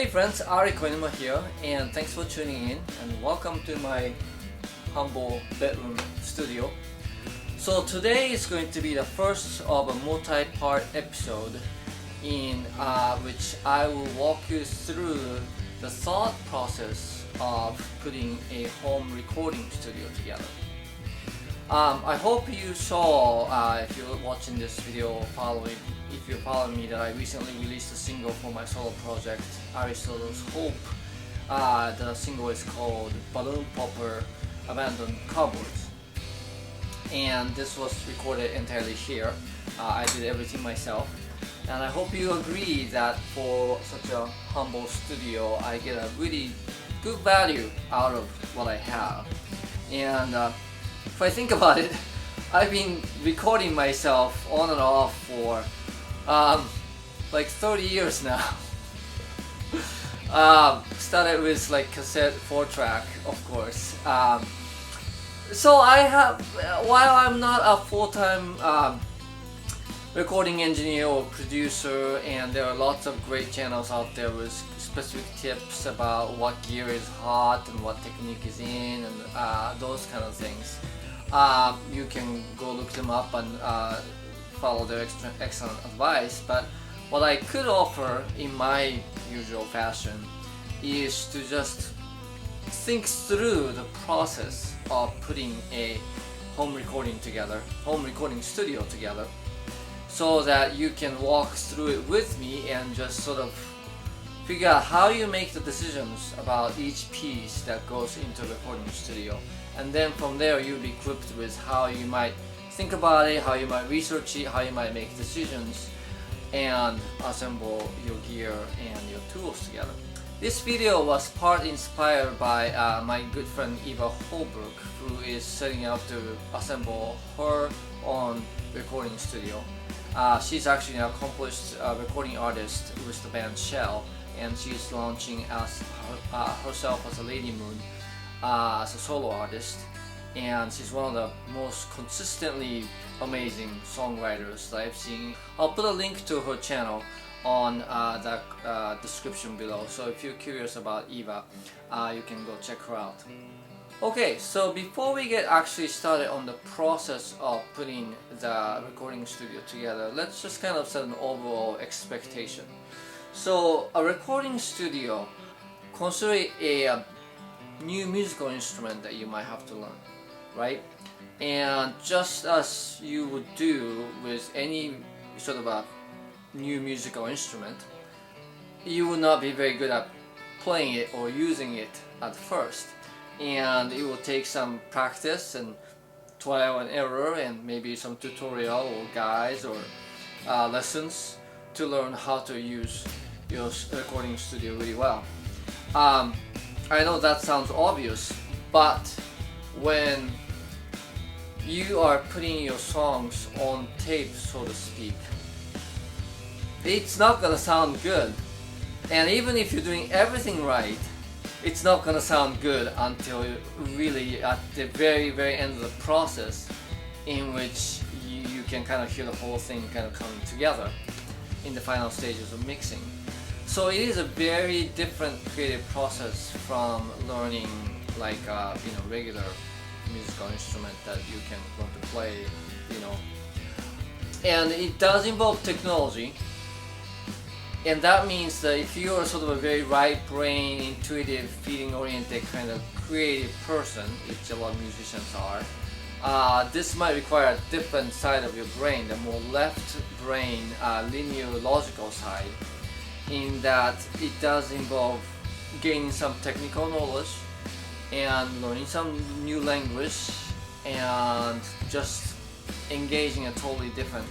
Hey friends, Ari Koinuma here, and thanks for tuning in and welcome to my humble bedroom studio. So today is going to be the first of a multi-part episode in which I will walk you through the thought process of putting a home recording studio together. I hope you saw, if you're watching this video, if you're following me, that I recently released a single for my solo project, Aristotle's Hope. The single is called Balloon Popper Abandoned Cardboards. And this was recorded entirely here. I did everything myself. And I hope you agree that for such a humble studio, I get a really good value out of what I have. And if I think about it, I've been recording myself on and off for like 30 years now. Started with like cassette 4-track, of course. So I have, while I'm not a full-time recording engineer or producer, and there are lots of great channels out there with specific tips about what gear is hot and what technique is in and those kind of things. You can go look them up and follow their excellent advice, but what I could offer in my usual fashion is to just think through the process of putting a home recording studio together, so that you can walk through it with me and just sort of figure out how you make the decisions about each piece that goes into a recording studio. And then from there you'll be equipped with how you might think about it, how you might research it, how you might make decisions and assemble your gear and your tools together. This video was part inspired by my good friend Eva Holbrook, who is setting out to assemble her own recording studio. She's actually an accomplished recording artist with the band Shell, and she's launching herself as a Lady Moon as a solo artist, and she's one of the most consistently amazing songwriters that I've seen. I'll put a link to her channel on the description below, so if you're curious about Eva, you can go check her out. Okay, so before we get actually started on the process of putting the recording studio together, let's just kind of set an overall expectation. So a recording studio, consider it a new musical instrument that you might have to learn, right? And just as you would do with any sort of a new musical instrument, you will not be very good at playing it or using it at first, and it will take some practice and trial and error and maybe some tutorial or guides or lessons to learn how to use your recording studio really well. I know that sounds obvious, but when you are putting your songs on tape, so to speak, it's not gonna sound good. And even if you're doing everything right, it's not gonna sound good until really at the very end of the process, in which you can kind of hear the whole thing kind of coming together in the final stages of mixing. So it is a very different creative process from learning like regular musical instrument that you can learn to play, and it does involve technology. And that means that if you are sort of a very right brain, intuitive, feeling oriented kind of creative person, which a lot of musicians are, this might require a different side of your brain, the more left brain, linear logical side, in that it does involve gaining some technical knowledge and learning some new language and just engaging a totally different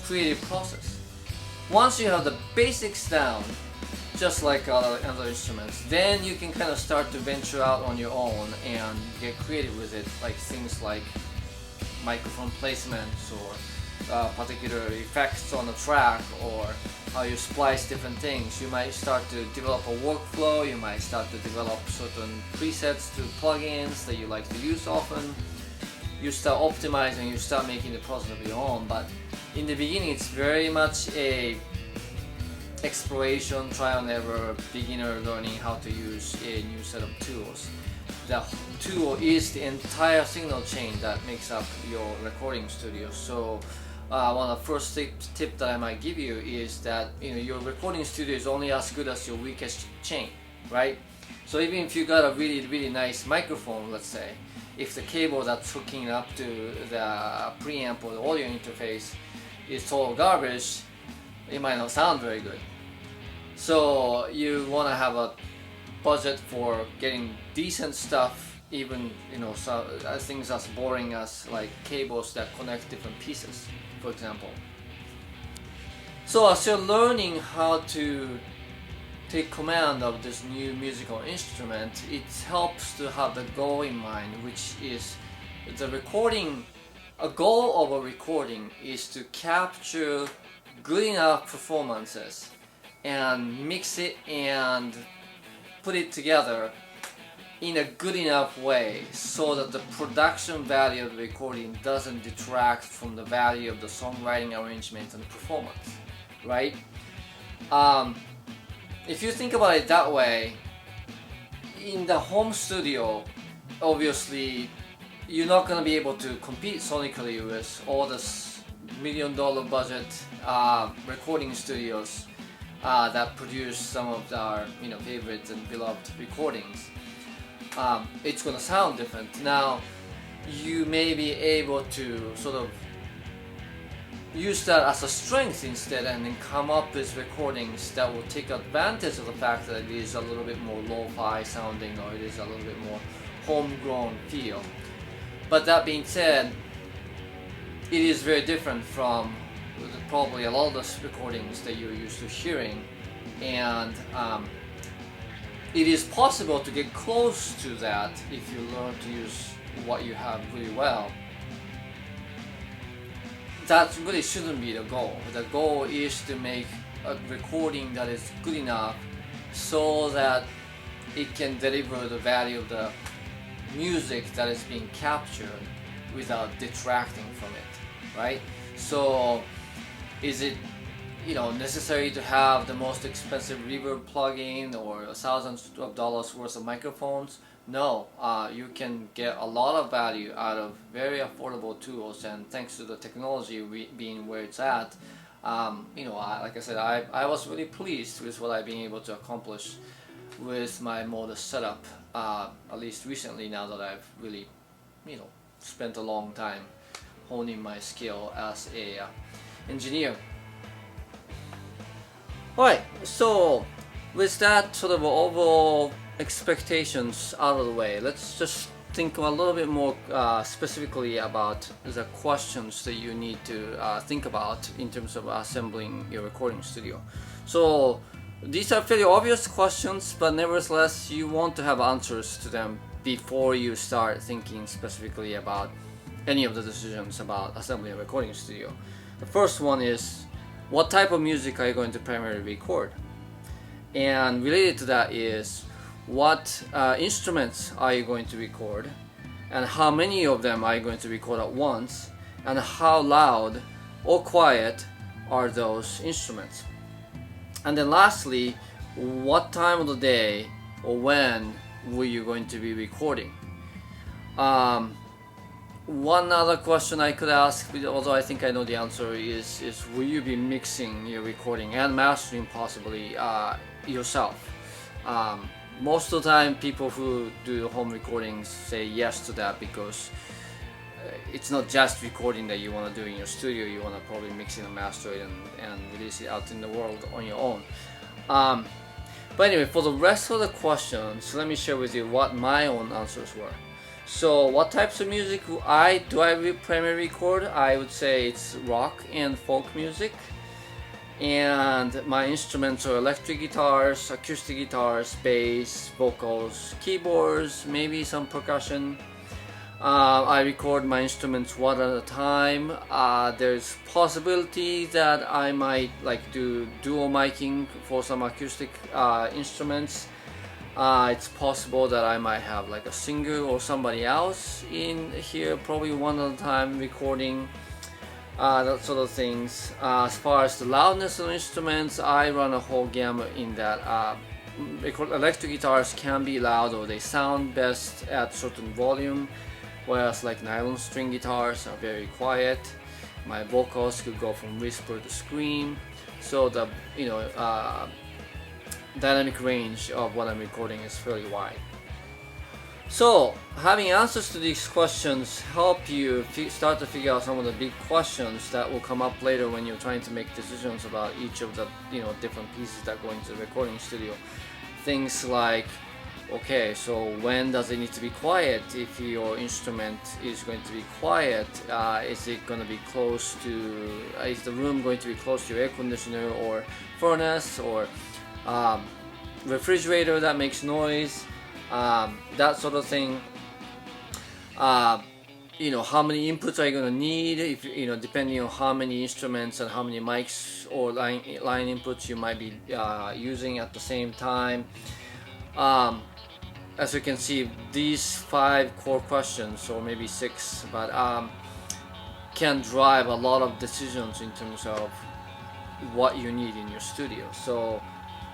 creative process. Once you have the basics down, just like other instruments, then you can kind of start to venture out on your own and get creative with it, like things like microphone placements or particular effects on the track, or how you splice different things. You might start to develop a workflow, you might start to develop certain presets to plugins that you like to use often. You start optimizing, you start making the process of your own, but in the beginning it's very much a exploration, trial and error, beginner learning how to use a new set of tools. The tool is the entire signal chain that makes up your recording studio. So one of the first tip that I might give you is that your recording studio is only as good as your weakest chain, right? So even if you got a really nice microphone, let's say, if the cable that's hooking up to the preamp or the audio interface is total garbage, it might not sound very good. So you want to have a budget for getting decent stuff, even things as boring as like cables that connect different pieces, for example. So as you're learning how to take command of this new musical instrument, it helps to have the goal in mind, which is the recording. A goal of a recording is to capture good enough performances and mix it and put it together in a good enough way so that the production value of the recording doesn't detract from the value of the songwriting, arrangement, and performance, right? If you think about it that way, in the home studio, obviously you're not going to be able to compete sonically with all the $1 million budget recording studios that produce some of our favorite and beloved recordings. It's going to sound different. Now, you may be able to sort of use that as a strength instead, and then come up with recordings that will take advantage of the fact that it is a little bit more lo-fi sounding, or it is a little bit more homegrown feel. But that being said, it is very different from probably a lot of the recordings that you're used to hearing, and it is possible to get close to that if you learn to use what you have really well. That really shouldn't be the goal. The goal is to make a recording that is good enough so that it can deliver the value of the music that is being captured without detracting from it, right? So is it necessary to have the most expensive reverb plugin or thousands of dollars worth of microphones? No, you can get a lot of value out of very affordable tools, and thanks to the technology being where it's at, like I said, I was really pleased with what I've been able to accomplish with my modest setup, at least recently, now that I've really, spent a long time honing my skill as a engineer. Alright, so with that sort of overall expectations out of the way, let's just think a little bit more specifically about the questions that you need to think about in terms of assembling your recording studio. So these are fairly obvious questions, but nevertheless you want to have answers to them before you start thinking specifically about any of the decisions about assembling a recording studio. The first one is, what type of music are you going to primarily record? And related to that is, what instruments are you going to record, and how many of them are you going to record at once, and how loud or quiet are those instruments? And then lastly, what time of the day or when were you going to be recording? One other question I could ask, although I think I know the answer, is will you be mixing your recording and mastering possibly yourself? Most of the time people who do home recordings say yes to that, because it's not just recording that you want to do in your studio. You want to probably mix it and master it and release it out in the world on your own. But anyway, for the rest of the questions, let me share with you what my own answers were. So what types of music do I primarily record? I would say it's rock and folk music. And my instruments are electric guitars, acoustic guitars, bass, vocals, keyboards, maybe some percussion. I record my instruments one at a time. There's possibility that I might do dual miking for some acoustic instruments. It's possible that I might have a singer or somebody else in here, probably one at a time recording. that sort of things. As far as the loudness of instruments, I run a whole gamut in that electric guitars can be loud, or they sound best at certain volume, whereas like nylon string guitars are very quiet. My vocals could go from whisper to scream, so the dynamic range of what I'm recording is fairly wide. So having answers to these questions help you start to figure out some of the big questions that will come up later when you're trying to make decisions about each of the different pieces that go into the recording studio. Things like, okay, so when does it need to be quiet? If your instrument is going to be quiet, is it going to be close to, is the room going to be close to your air conditioner or furnace or refrigerator that makes noise? That sort of thing. How many inputs are you gonna need? If depending on how many instruments and how many mics or line inputs you might be using at the same time. As you can see, these 5 core questions, or maybe 6, but can drive a lot of decisions in terms of what you need in your studio. So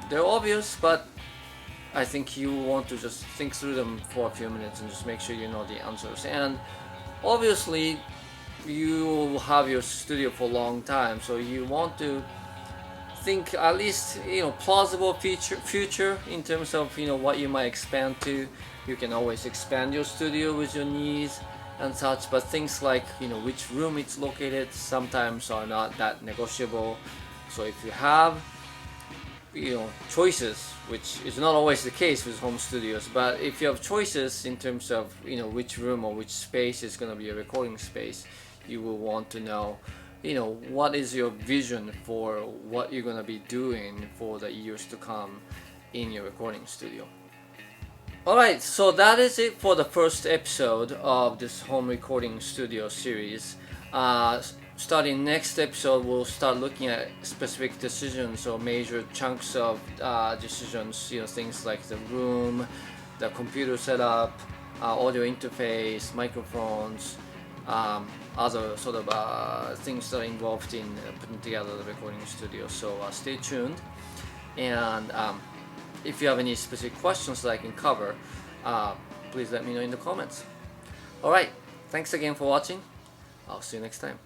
they're obvious, but I think you want to just think through them for a few minutes and just make sure you know the answers. And obviously you will have your studio for a long time, so you want to think at least plausible future in terms of what you might expand to. You can always expand your studio with your needs and such, but things like which room it's located sometimes are not that negotiable. So if you have choices, which is not always the case with home studios, but if you have choices in terms of which room or which space is going to be a recording space, you will want to know what is your vision for what you're going to be doing for the years to come in your recording studio. Alright, so that is it for the first episode of this home recording studio series. Starting next episode, we'll start looking at specific decisions or major chunks of decisions, things like the room, the computer setup, audio interface, microphones, other sort of things that are involved in putting together the recording studio. So stay tuned, and if you have any specific questions that I can cover, please let me know in the comments. Alright, thanks again for watching. I'll see you next time.